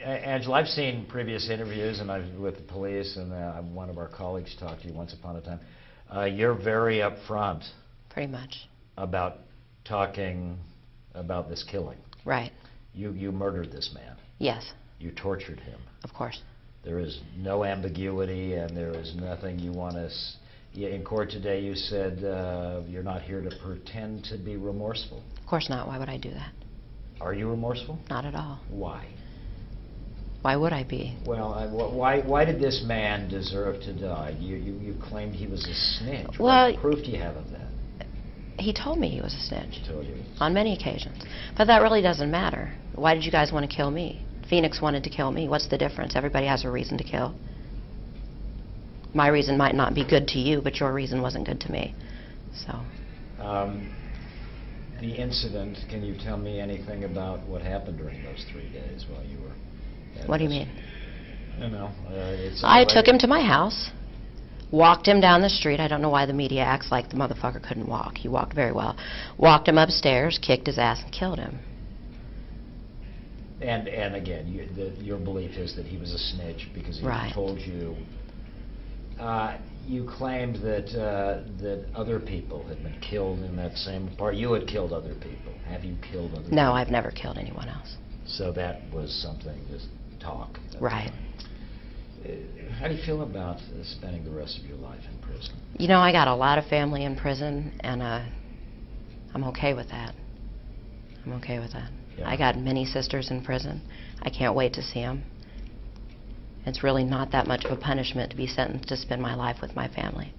Angela, I've seen previous interviews and with the police, and one of our colleagues talked to you once upon a time. You're very upfront. Pretty much. About talking about this killing. Right. You murdered this man. Yes. You tortured him. Of course. There is no ambiguity, and there is nothing you want to... In court today, you said you're not here to pretend to be remorseful. Of course not. Why would I do that? Are you remorseful? Not at all. Why? Why would I be? Well, why did this man deserve to die? You claimed he was a snitch. Well, what proof do you have of that? He told me he was a snitch. He told you. On many occasions. But that really doesn't matter. Why did you guys want to kill me? Phoenix wanted to kill me. What's the difference? Everybody has a reason to kill. My reason might not be good to you, but your reason wasn't good to me. So. The incident, can you tell me anything about what happened during those 3 days while you were... What do you mean? No. I took him to my house, walked him down the street. I don't know why the media acts like the motherfucker couldn't walk. He walked very well. Walked him upstairs, kicked his ass, and killed him. And again, your belief is that he was a snitch because he Right. told you... you claimed that other people had been killed in that same part. You had killed other people. Have you killed other people? No, I've never killed anyone else. So that was something, just talk. Right. How do you feel about spending the rest of your life in prison? You know, I got a lot of family in prison, and I'm okay with that. I'm okay with that. Yeah. I got many sisters in prison. I can't wait to see them. It's really not that much of a punishment to be sentenced to spend my life with my family.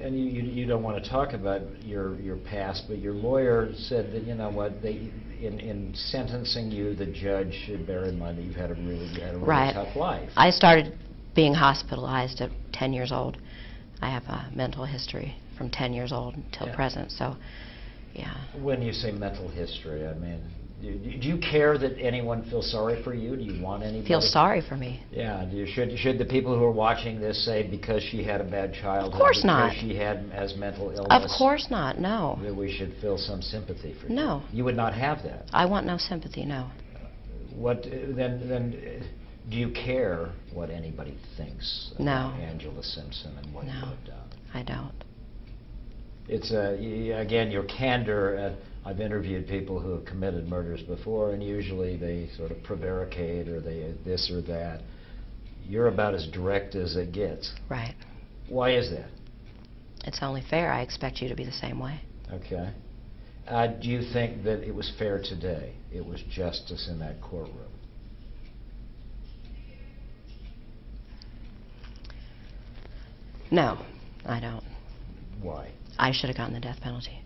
And you don't want to talk about your past, but your lawyer said that, you know what, in sentencing you, the judge should bear in mind that you've had a really Right. tough life. I started being hospitalized at 10 years old. I have a mental history from 10 years old until present, so yeah. When you say mental history, I mean, do you care that anyone feels sorry for you? Do you want anybody? Feel sorry for me. Yeah. Should the people who are watching this say because she had a bad childhood, Of course not. because she has mental illness? Of course not, no. That we should feel some sympathy for you? No. You would not have that? I want no sympathy, no. What then? Do you care what anybody thinks No. about Angela Simpson and what you have done? I don't. It's again, your candor. I've interviewed people who have committed murders before, and usually they sort of prevaricate or they this or that. You're about as direct as it gets. Right. Why is that? It's only fair. I expect you to be the same way. Okay. Do you think that it was fair today? It was justice in that courtroom? No, I don't. Why? I should have gotten the death penalty.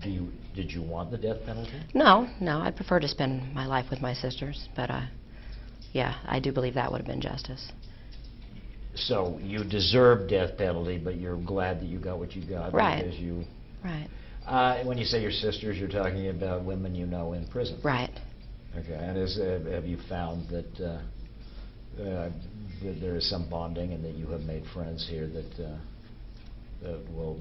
Did you want the death penalty? No, I prefer to spend my life with my sisters, but yeah, I do believe that would have been justice. So you deserve death penalty, but you're glad that you got what you got. Right. Because you... Right. When you say your sisters, you're talking about women you know in prison. Right. Okay. And have you found that there is some bonding and that you have made friends here that will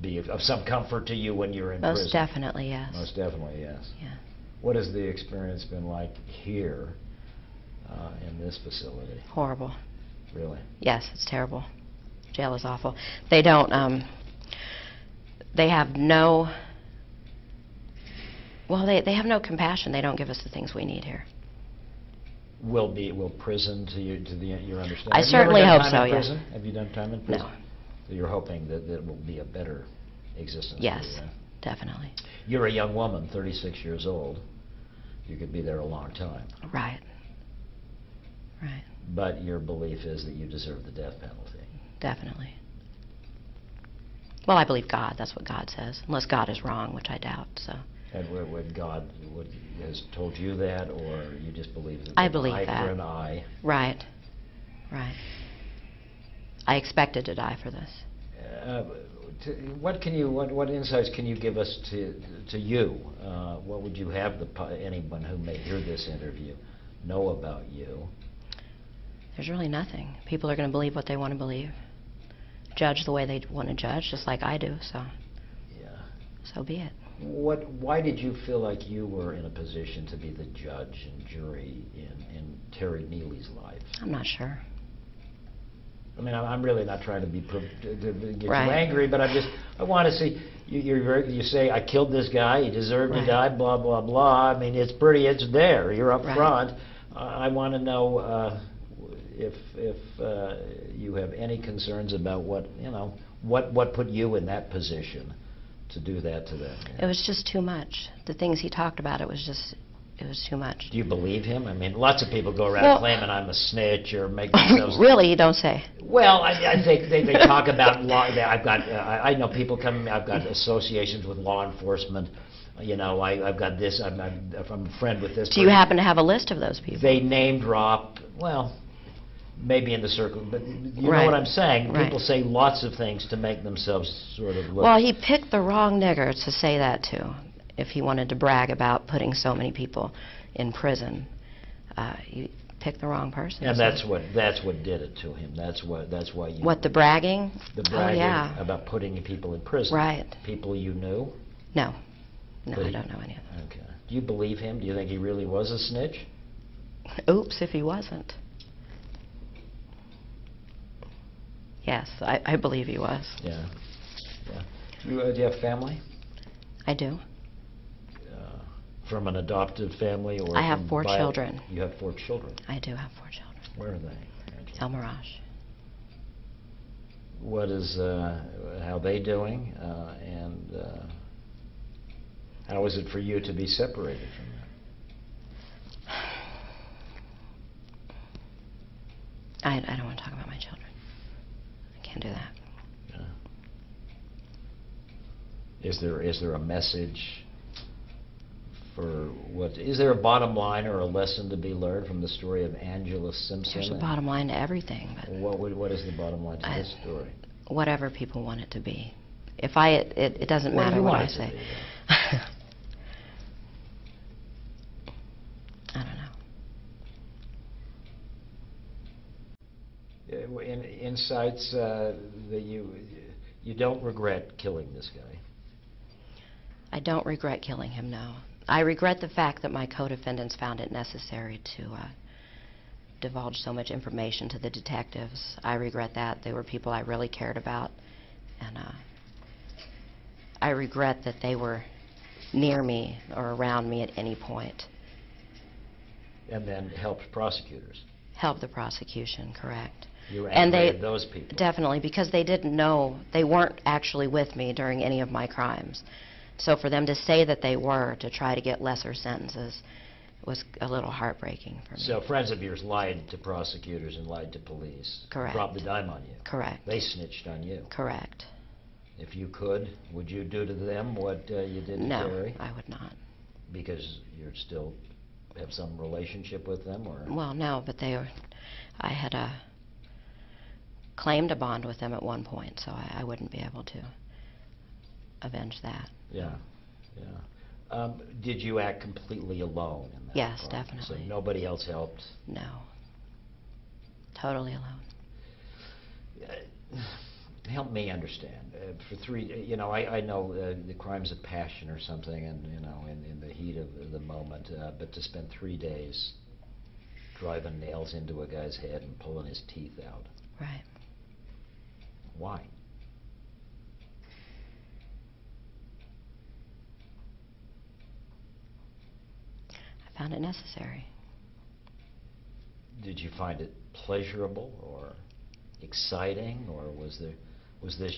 be of some comfort to you when you're in prison? Most definitely, yes. Most definitely, yes. Yeah. What has the experience been like here in this facility? Horrible. Really? Yes, it's terrible. Jail is awful. They don't, they have no, well, they have no compassion. They don't give us the things we need here. Will prison to your understanding? I certainly hope so, yes. yes. Have you done time in prison? No. So you're hoping that it will be a better existence Yes, for you, definitely. You're a young woman, 36 years old. You could be there a long time. Right. Right. But your belief is that you deserve the death penalty. Definitely. Well, I believe God. That's what God says. Unless God is wrong, which I doubt, so. And would God has told you that, or you just believe that? I believe eye that. for an eye. Right. Right. I expected to die for this. What insights can you give us to you? What would you have anyone who may hear this interview know about you? There's really nothing. People are going to believe what they want to believe. Judge the way they want to judge, just like I do, so. Yeah. So be it. Why did you feel like you were in a position to be the judge and jury in Terry Neely's life? I'm not sure. I mean, I'm really not trying to be to get Right. you angry, but I want to see you say I killed this guy, he deserved to Right. die, blah blah blah. I mean, it's there. You're up Right. front. I want to know if you have any concerns about what put you in that position to do that to them. It was just too much. The things he talked about, it was too much. Do you believe him? I mean, lots of people go around Well- claiming I'm a snitch or make themselves. Really, you don't say. Well, I think they talk about law. I've got I know people come. I've got associations with law enforcement. I've got this. I'm a friend with this. Do you person. happen to have a list of those people? They name drop. Well, maybe in the circle, but you know Right. what I'm saying. Right. People say lots of things to make themselves sort of look. Well, he picked the wrong nigger to say that to, if he wanted to brag about putting so many people in prison. He picked the wrong person. and so- that's what did it to him. That's why you. What, the bragging? The bragging Oh, yeah. about putting people in prison. Right. People you knew. No. No, But I he- don't know any of them. Okay. Do you believe him? Do you think he really was a snitch? Oops, if he wasn't. Yes, I believe he was. Yeah. Yeah. Do you have family? I do. From an adopted family or? I have from 4 children. You have 4 children. I do have 4 children. Where are they? El Mirage. What is how they doing, and how is it for you to be separated from them? I don't want to talk about my children. I can't do that. Yeah. Is there a message for what? Is there a bottom line or a lesson to be learned from the story of Angela Simpson? There's a bottom line to everything, but What is the bottom line to this story? whatever people want it to be. If it doesn't What do matter you what want I it to say. be, I don't know. Insights that you don't regret killing this guy. I don't regret killing him, no. I regret the fact that my co-defendants found it necessary to divulge so much information to the detectives. I regret that. They were people I really cared about. And I regret that they were near me or around me at any point. And then helped prosecutors. Help the prosecution, correct. You were And angry they at those people. definitely, because they didn't know, they weren't actually with me during any of my crimes. So for them to say that they were to try to get lesser sentences was a little heartbreaking for me. So friends of yours lied to prosecutors and lied to police. Correct. Dropped the dime on you. Correct. They snitched on you. Correct. If you could, would you do to them what you did to No, Terry? I would not. Because you still have some relationship with them, or? Well, no, but I had claimed a bond with them at one point, so I wouldn't be able to avenge that. Yeah, yeah. Did you act completely alone in that? Yes, crime? definitely. So nobody else helped? No. Totally alone. Help me understand. For 3, I know the crimes of passion or something, and in the heat of the moment. But to spend 3 days driving nails into a guy's head and pulling his teeth out. Right. Why? I found it necessary. Did you find it pleasurable or exciting, or was this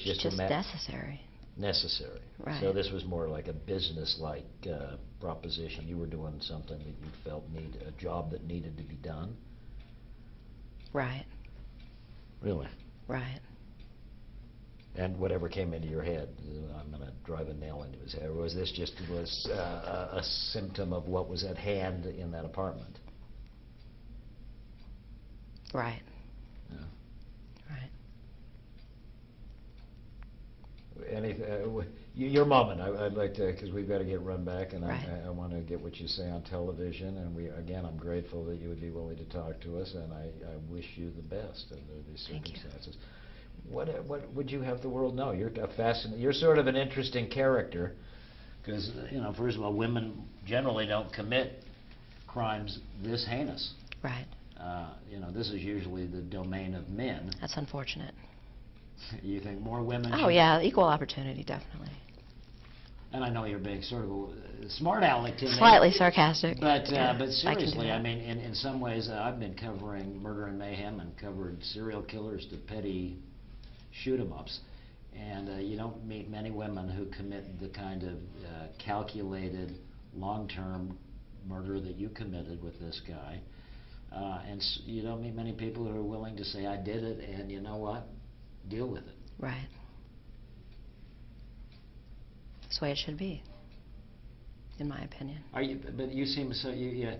It's just necessary. necessary? Right. So this was more like a business-like proposition. You were doing something that you felt a job that needed to be done. Right. Really. Right. And whatever came into your head, I'm going to drive a nail into his head. Or was this just a symptom of what was at hand in that apartment? Right. Yeah. Right. Your moment. I'd like to, because we've got to get run back, and Right. I want to get what you say on television. And I'm grateful that you would be willing to talk to us, and I wish you the best under these Thank you. circumstances. What would you have the world know? You're sort of an interesting character, Because, first of all, women generally don't commit crimes this heinous. Right. This is usually the domain of men. That's unfortunate. You think more women Oh, should- yeah, equal opportunity, definitely. And I know you're being sort of a smart aleck to me. Slightly sarcastic. But Yeah, but I can do seriously, I that. mean, in some ways, I've been covering murder and mayhem and covered serial killers to petty shoot-'em-ups, and you don't meet many women who commit the kind of calculated, long-term murder that you committed with this guy, and you don't meet many people who are willing to say, "I did it," and you know what? Deal with it. Right. That's the way it should be, in my opinion. But you seem so you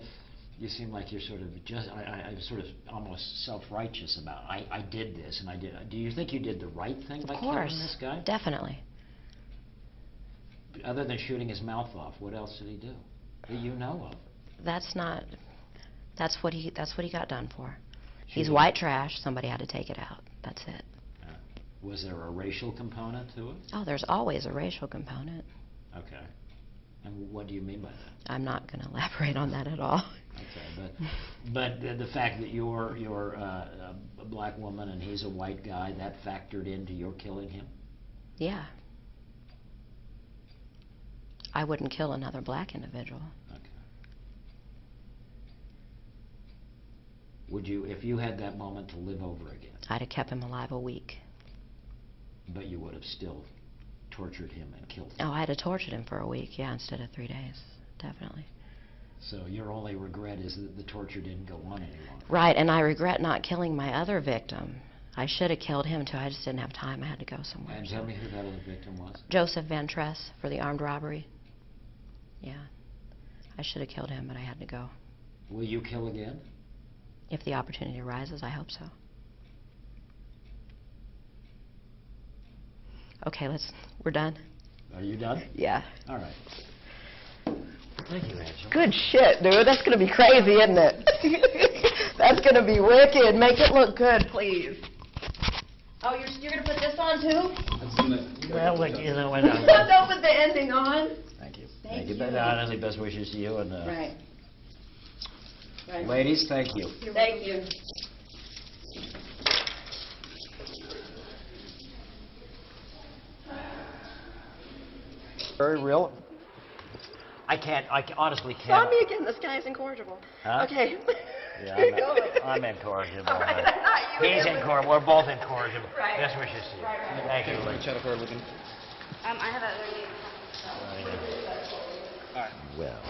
seem like you're sort of I'm sort of almost self-righteous about it. I did this and I did. Do you think you did the right thing by killing this guy? Of course, definitely. Other than shooting his mouth off, what else did he do that you know of? That's what he got done for. He's Shooting. white trash. Somebody had to take it out. That's it. Was there a racial component to it? Oh, there's always a racial component. Okay. And what do you mean by that? I'm not going to elaborate on that at all. Okay, but the fact that you're a black woman and he's a white guy, that factored into your killing him? Yeah. I wouldn't kill another black individual. Okay. Would you, if you had that moment to live over again? I'd have kept him alive a week. But you would have still tortured him and killed him. Oh, I'd have tortured him for a week, yeah, instead of 3 days. Definitely. So your only regret is that the torture didn't go on any longer. Right, and I regret not killing my other victim. I should have killed him, too. I just didn't have time. I had to go somewhere. And tell me who that other victim was. Joseph Van Tress for the armed robbery. Yeah. I should have killed him, but I had to go. Will you kill again? If the opportunity arises, I hope so. Okay, we're done? Are you done? Yeah. All right. Thank you, Angela. Good shit, dude. That's going to be crazy, isn't it? That's going to be wicked. Make it look good, please. Oh, you're going to put this on, too? Well, look, why Don't put the ending on. Thank you. Thank you. But honestly, best wishes to you. And Right. ladies, thank you. Thank you. Very real. I honestly can't. Tell me again, this guy's incorrigible. Huh? Okay. Yeah, Keep going. I'm incorrigible. All right, not you. He's incorrigible. We're both incorrigible. Right. Best wishes to you. Right. Thank you. I have a. Well.